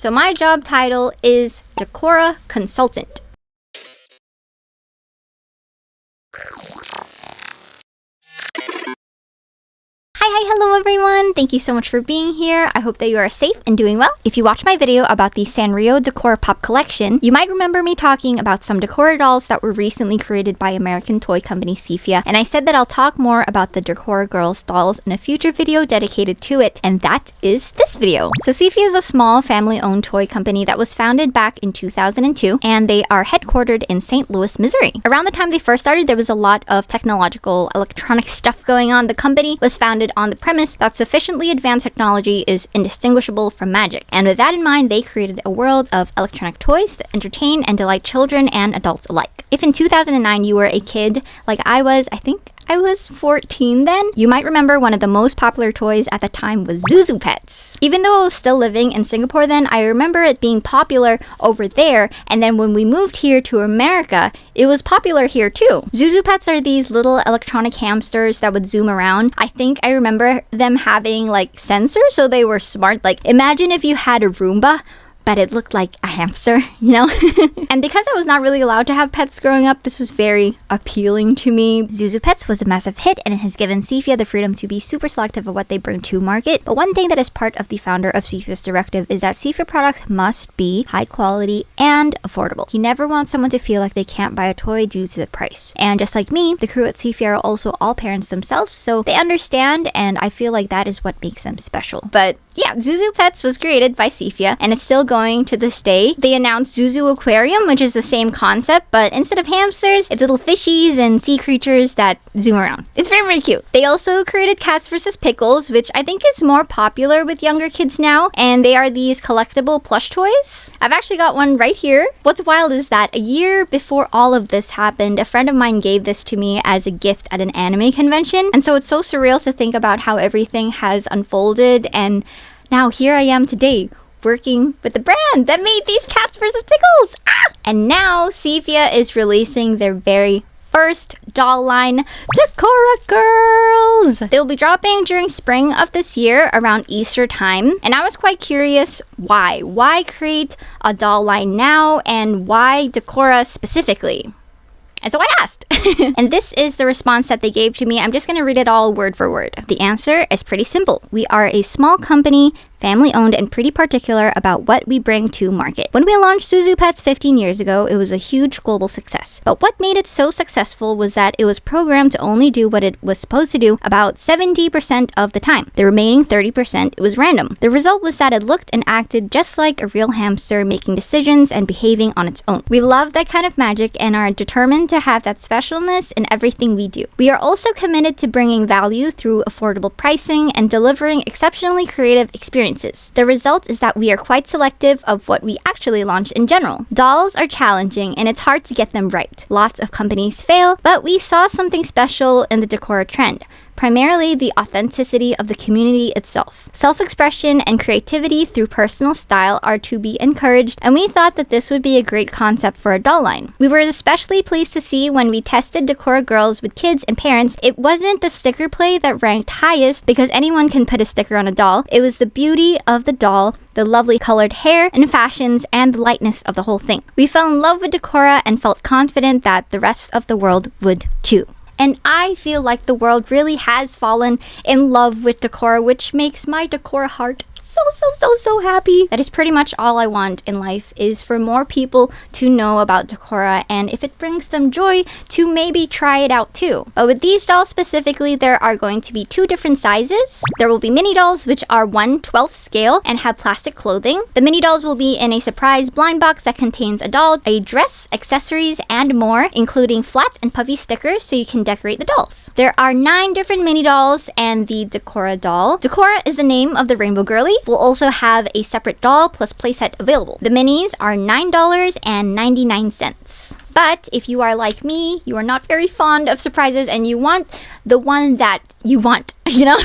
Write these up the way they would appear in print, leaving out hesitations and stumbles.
So my job title is Decora Consultant. Hi, hello everyone! Thank you so much for being here. I hope that you are safe and doing well. If you watched my video about the Sanrio Decora Pop Collection, you might remember me talking about some Decora dolls that were recently created by American toy company Sephia, and I said that I'll talk more about the Decora Girls dolls in a future video dedicated to it, and that is this video. So Sephia is a small family-owned toy company that was founded back in 2002, and they are headquartered in St. Louis, Missouri. Around the time they first started, there was a lot of technological, electronic stuff going on. The company was founded on the premise that sufficiently advanced technology is indistinguishable from magic. And with that in mind, they created a world of electronic toys that entertain and delight children and adults alike. If in 2009 you were a kid like I was, I think I was 14 then, you might remember one of the most popular toys at the time was Zhu Zhu Pets. Even though I was still living in Singapore then, I remember it being popular over there, and then when we moved here to America, it was popular here too. Zhu Zhu Pets are these little electronic hamsters that would zoom around. I think I remember them having like sensors, so they were smart. Like imagine if you had a Roomba, but it looked like a hamster, you know? And because I was not really allowed to have pets growing up, this was very appealing to me. Zhu Zhu Pets was a massive hit, and it has given Sephia the freedom to be super selective of what they bring to market. But one thing that is part of the founder of Sephia's directive is that Sephia products must be high quality and affordable. He never wants someone to feel like they can't buy a toy due to the price. And just like me, the crew at Sephia are also all parents themselves, so they understand, and I feel like that is what makes them special. But yeah, Zhu Zhu Pets was created by Sephia, and it's still going to this day. They announced Zhu Zhu Aquarium, which is the same concept, but instead of hamsters, it's little fishies and sea creatures that zoom around. It's very, very cute. They also created Cats vs. Pickles, which I think is more popular with younger kids now, and they are these collectible plush toys. I've actually got one right here. What's wild is that a year before all of this happened, a friend of mine gave this to me as a gift at an anime convention, and so it's so surreal to think about how everything has unfolded, and now here I am today, working with the brand that made these Cats vs. Pickles. And now Sephia is releasing their very first doll line, Decora Girls. They'll be dropping during spring of this year around Easter time, and I was quite curious why. Why create a doll line now, and why Decora specifically? And so I asked. And this is the response that they gave to me. I'm just going to read it all word for word. The answer is pretty simple. We are a small company, family-owned, and pretty particular about what we bring to market. When we launched Zhu Zhu Pets 15 years ago, it was a huge global success. But what made it so successful was that it was programmed to only do what it was supposed to do about 70% of the time. The remaining 30%, it was random. The result was that it looked and acted just like a real hamster, making decisions and behaving on its own. We love that kind of magic and are determined to have that specialness in everything we do. We are also committed to bringing value through affordable pricing and delivering exceptionally creative experiences. The result is that we are quite selective of what we actually launch in general. Dolls are challenging, and it's hard to get them right. Lots of companies fail, but we saw something special in the Decora trend. Primarily the authenticity of the community itself. Self-expression and creativity through personal style are to be encouraged, and we thought that this would be a great concept for a doll line. We were especially pleased to see when we tested Decora Girls with kids and parents, it wasn't the sticker play that ranked highest because anyone can put a sticker on a doll. It was the beauty of the doll, the lovely colored hair and fashions, and the lightness of the whole thing. We fell in love with Decora and felt confident that the rest of the world would too. And I feel like the world really has fallen in love with Decora, which makes my Decora heart so happy. That is pretty much all I want in life, is for more people to know about Decora, and if it brings them joy, to maybe try it out too. But with these dolls specifically, there are going to be 2 different sizes. There will be mini dolls, which are 1/12 scale and have plastic clothing. The mini dolls will be in a surprise blind box that contains a doll, a dress, accessories, and more, including flat and puffy stickers so you can decorate the dolls. There are 9 different mini dolls and the Decora doll. Decora is the name of the Rainbow Girlie. We'll also have a separate doll plus playset available. The minis are $9.99. But if you are like me, you are not very fond of surprises and you want the one that you want, you know?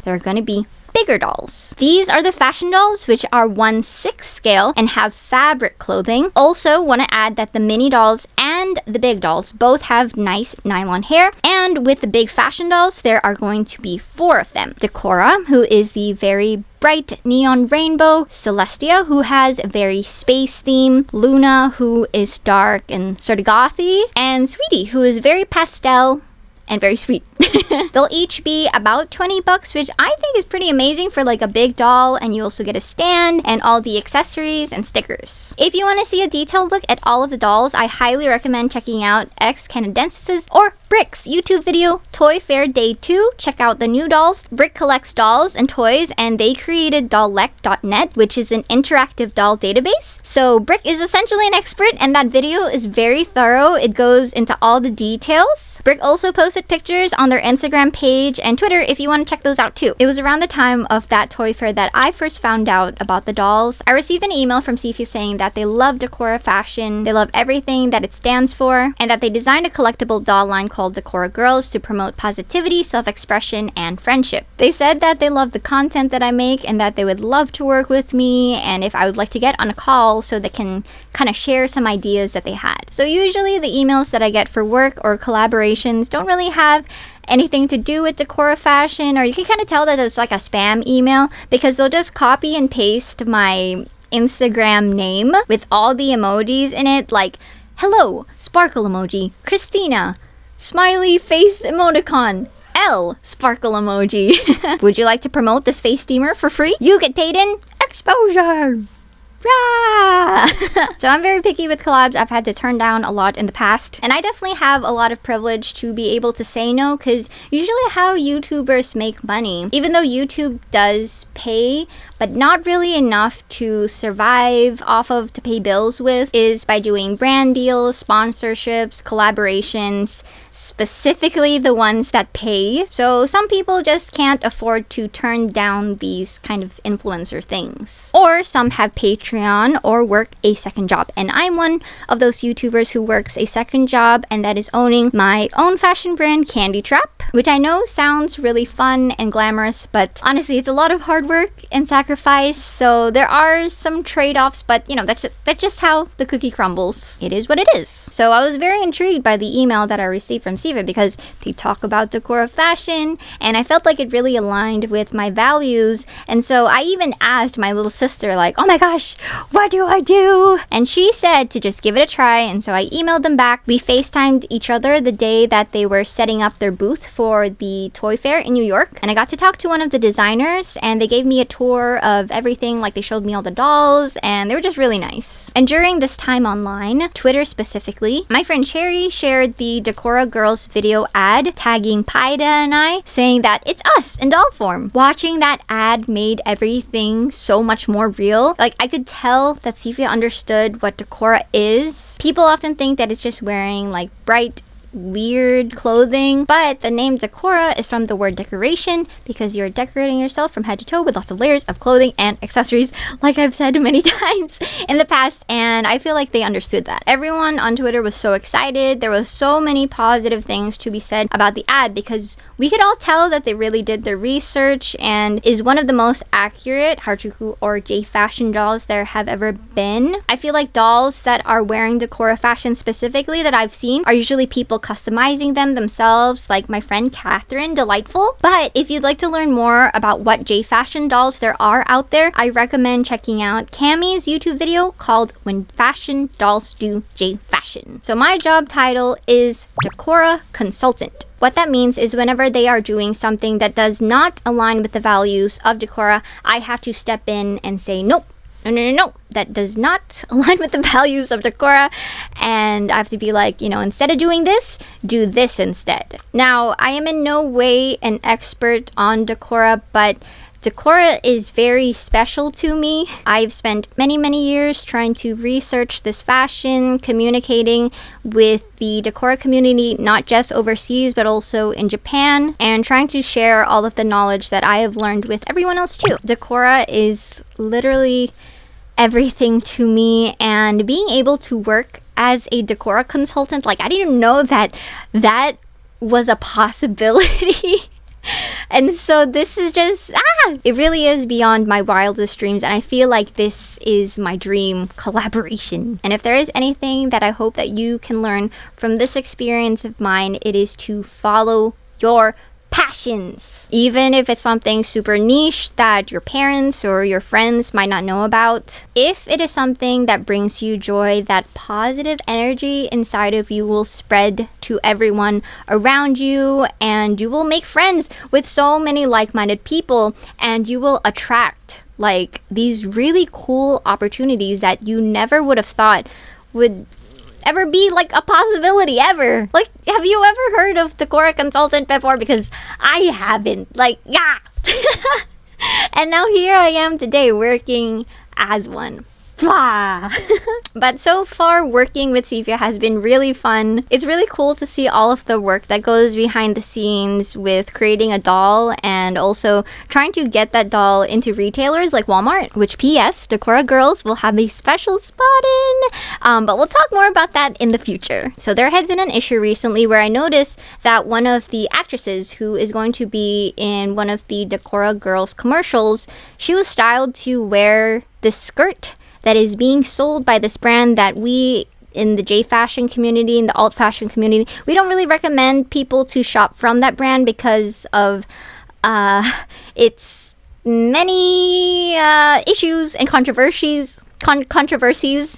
They're gonna be bigger dolls. These are the fashion dolls, which are 1/6 scale and have fabric clothing. Also want to add that the mini dolls and and the big dolls both have nice nylon hair. And with the big fashion dolls, there are going to be 4 of them. Decora, who is the very bright neon rainbow, Celestia, who has a very space theme, Luna, who is dark and sort of gothy, and Sweetie, who is very pastel and very sweet. They'll each be about $20, which I think is pretty amazing for like a big doll, and you also get a stand and all the accessories and stickers. If you want to see a detailed look at all of the dolls, I highly recommend checking out X Canadensis or Brick's YouTube video, Toy Fair Day 2. Check out the new dolls. Brick collects dolls and toys, and they created dollect.net, which is an interactive doll database. So Brick is essentially an expert, and that video is very thorough. It goes into all the details. Brick also posted pictures on their Instagram page and Twitter if you want to check those out too. It was around the time of that toy fair that I first found out about the dolls. I received an email from Sifu saying that they love Decora fashion, they love everything that it stands for, and that they designed a collectible doll line called Decora Girls to promote positivity, self-expression, and friendship. They said that they love the content that I make and that they would love to work with me, and if I would like to get on a call so they can kind of share some ideas that they had. So usually the emails that I get for work or collaborations don't really have anything to do with Decora fashion, or you can kind of tell that it's like a spam email because they'll just copy and paste my Instagram name with all the emojis in it, like hello, sparkle emoji, Christina, smiley face emoticon, L, sparkle emoji. Would you like to promote this face steamer for free? You get paid in exposure. So I'm very picky with collabs. I've had to turn down a lot in the past, and I definitely have a lot of privilege to be able to say no, because usually how YouTubers make money, even though YouTube does pay, but not really enough to survive off of, to pay bills with, is by doing brand deals, sponsorships, collaborations, specifically the ones that pay. So some people just can't afford to turn down these kind of influencer things. Or some have Patreon or work a second job. And I'm one of those YouTubers who works a second job, and that is owning my own fashion brand, Candy Trap, which I know sounds really fun and glamorous, but honestly, it's a lot of hard work and sacrifice, so there are some trade-offs, but you know, that's just how the cookie crumbles. It is what it is. So I was very intrigued by the email that I received from Siva because they talk about Decora fashion, and I felt like it really aligned with my values, and so I even asked my little sister, like, oh my gosh, what do I do? And she said to just give it a try, and so I emailed them back. We FaceTimed each other the day that they were setting up their booth for the toy fair in New York, and I got to talk to one of the designers, and they gave me a tour of everything. Like, they showed me all the dolls, and they were just really nice. And during this time online, Twitter specifically, my friend Cherry shared the Decora Girls video ad tagging Paida and I, saying that it's us in doll form. Watching that ad made everything so much more real. Like, I could tell that Sifia understood what Decora is. People often think that it's just wearing like bright, weird clothing, but the name Decora is from the word decoration, because you're decorating yourself from head to toe with lots of layers of clothing and accessories, like I've said many times in the past, and I feel like they understood that. Everyone on Twitter was so excited. There was so many positive things to be said about the ad, because we could all tell that they really did their research and is one of the most accurate Harajuku or J fashion dolls there have ever been. I feel like dolls that are wearing Decora fashion specifically that I've seen are usually people customizing them themselves, like my friend Catherine, delightful. But if you'd like to learn more about what J fashion dolls there are out there, I recommend checking out Cammy's YouTube video called When Fashion Dolls Do J Fashion. So my job title is Dora Consultant. What that means is whenever they are doing something that does not align with the values of Decora, I have to step in and say, nope, no, that does not align with the values of Decora, and I have to be like, you know, instead of doing this, do this instead. Now, I am in no way an expert on Decora, but Decora is very special to me. I've spent many years trying to research this fashion, communicating with the Decora community, not just overseas, but also in Japan, and trying to share all of the knowledge that I have learned with everyone else too. Decora is literally everything to me, and being able to work as a Decora consultant, like, I didn't know that that was a possibility. And so this is just, it really is beyond my wildest dreams. And I feel like this is my dream collaboration. And if there is anything that I hope that you can learn from this experience of mine, it is to follow your passions. Even if it's something super niche that your parents or your friends might not know about. If it is something that brings you joy, that positive energy inside of you will spread to everyone around you, and you will make friends with so many like-minded people, and you will attract like these really cool opportunities that you never would have thought would ever be like a possibility ever. Like, have you ever heard of Dora Consultant before? Because I haven't. Like, yeah. And now here I am today working as one. But so far, working with Sifia has been really fun. It's really cool to see all of the work that goes behind the scenes with creating a doll and also trying to get that doll into retailers like Walmart, which PS, Decora girls will have a special spot in. But we'll talk more about that in the future. So there had been an issue recently where I noticed that one of the actresses who is going to be in one of the Decora girls commercials, she was styled to wear this skirt that is being sold by this brand that we in the J fashion community, in the alt fashion community, we don't really recommend people to shop from that brand because of its many issues and controversies.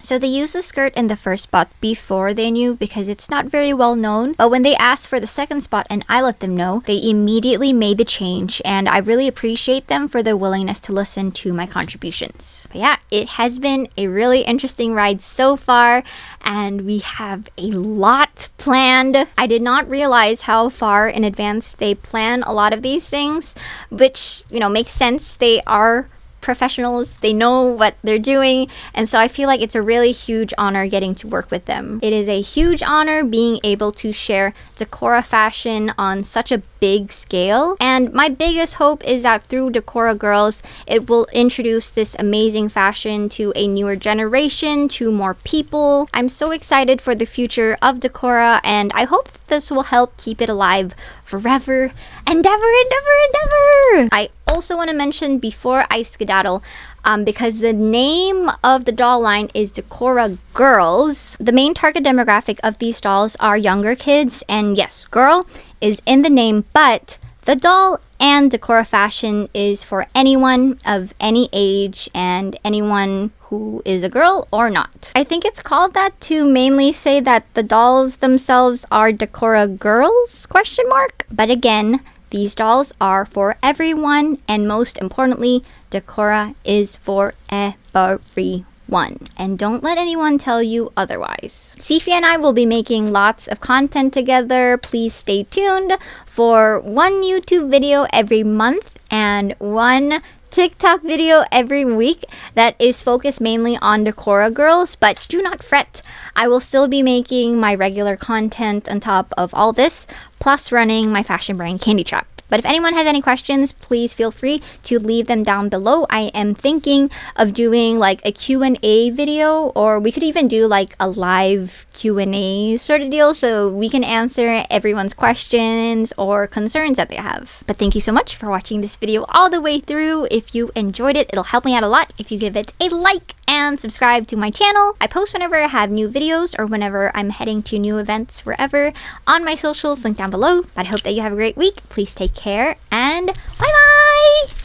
So they used the skirt in the first spot before they knew because it's not very well known. But when they asked for the second spot and I let them know, they immediately made the change, and I really appreciate them for their willingness to listen to my contributions. But yeah, it has been a really interesting ride so far, and we have a lot planned. I did not realize how far in advance they plan a lot of these things, which, you know, makes sense. They are professionals, they know what they're doing, and so I feel like it's a really huge honor getting to work with them. It is a huge honor being able to share Decora fashion on such a big scale, and my biggest hope is that through Decora Girls, it will introduce this amazing fashion to a newer generation, to more people. I'm so excited for the future of Decora, and I hope that this will help keep it alive forever and ever and ever and ever. I also want to mention before I skedaddle, because the name of the doll line is Decora Girls, the main target demographic of these dolls are younger kids, and yes, girl is in the name, but the doll and Decora fashion is for anyone of any age and anyone who is a girl or not. I think it's called that to mainly say that the dolls themselves are Decora girls, ? But again, these dolls are for everyone, and most importantly, Decora is for everyone. And don't let anyone tell you otherwise. Sifia and I will be making lots of content together. Please stay tuned for one YouTube video every month and one TikTok video every week that is focused mainly on Decora girls, but do not fret. I will still be making my regular content on top of all this, plus running my fashion brand Candy Trap. But if anyone has any questions, please feel free to leave them down below. I am thinking of doing like a Q&A video, or we could even do like a live Q&A sort of deal so we can answer everyone's questions or concerns that they have. But thank you so much for watching this video all the way through. If you enjoyed it, it'll help me out a lot if you give it a like and subscribe to my channel. I post whenever I have new videos or whenever I'm heading to new events wherever on my socials, link down below. But I hope that you have a great week. Please take care and bye bye!